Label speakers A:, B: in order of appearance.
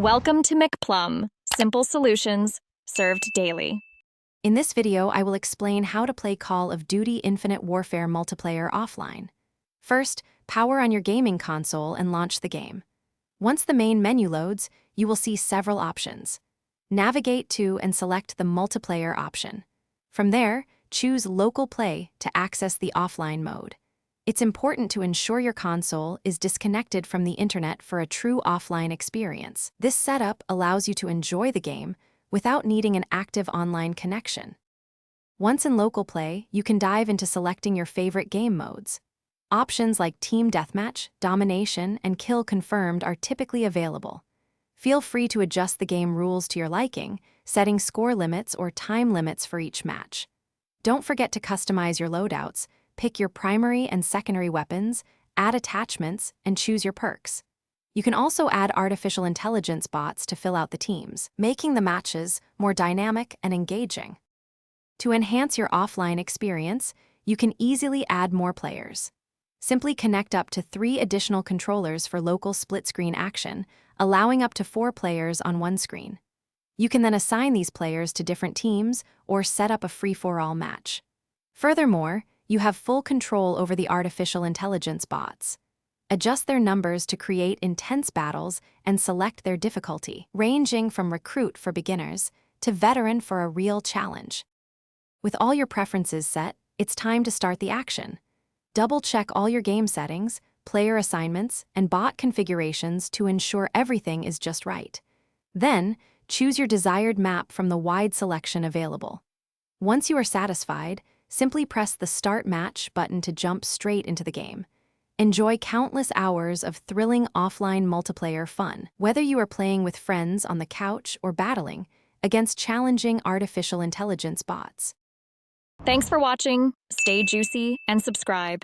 A: Welcome to McPlum, simple solutions served daily.
B: In this video, I will explain how to play Call of Duty Infinite Warfare multiplayer offline. First, power on your gaming console and launch the game. Once the main menu loads, you will see several options. Navigate to and select the multiplayer option. From there, choose Local Play to access the offline mode. It's important to ensure your console is disconnected from the internet for a true offline experience. This setup allows you to enjoy the game without needing an active online connection. Once in Local Play, you can dive into selecting your favorite game modes. Options like Team Deathmatch, Domination, and Kill Confirmed are typically available. Feel free to adjust the game rules to your liking, setting score limits or time limits for each match. Don't forget to customize your loadouts, pick your primary and secondary weapons, add attachments, and choose your perks. You can also add artificial intelligence bots to fill out the teams, making the matches more dynamic and engaging. To enhance your offline experience, you can easily add more players. Simply connect up to 3 additional controllers for local split-screen action, allowing up to 4 players on one screen. You can then assign these players to different teams or set up a free-for-all match. Furthermore, you have full control over the artificial intelligence bots. Adjust their numbers to create intense battles and select their difficulty, ranging from Recruit for beginners to Veteran for a real challenge. With all your preferences set, it's time to start the action. Double-check all your game settings, player assignments, and bot configurations to ensure everything is just right. Then, choose your desired map from the wide selection available. Once you are satisfied, simply press the Start Match button to jump straight into the game. Enjoy countless hours of thrilling offline multiplayer fun, whether you are playing with friends on the couch or battling against challenging artificial intelligence bots.
A: Thanks for watching, stay juicy, and subscribe.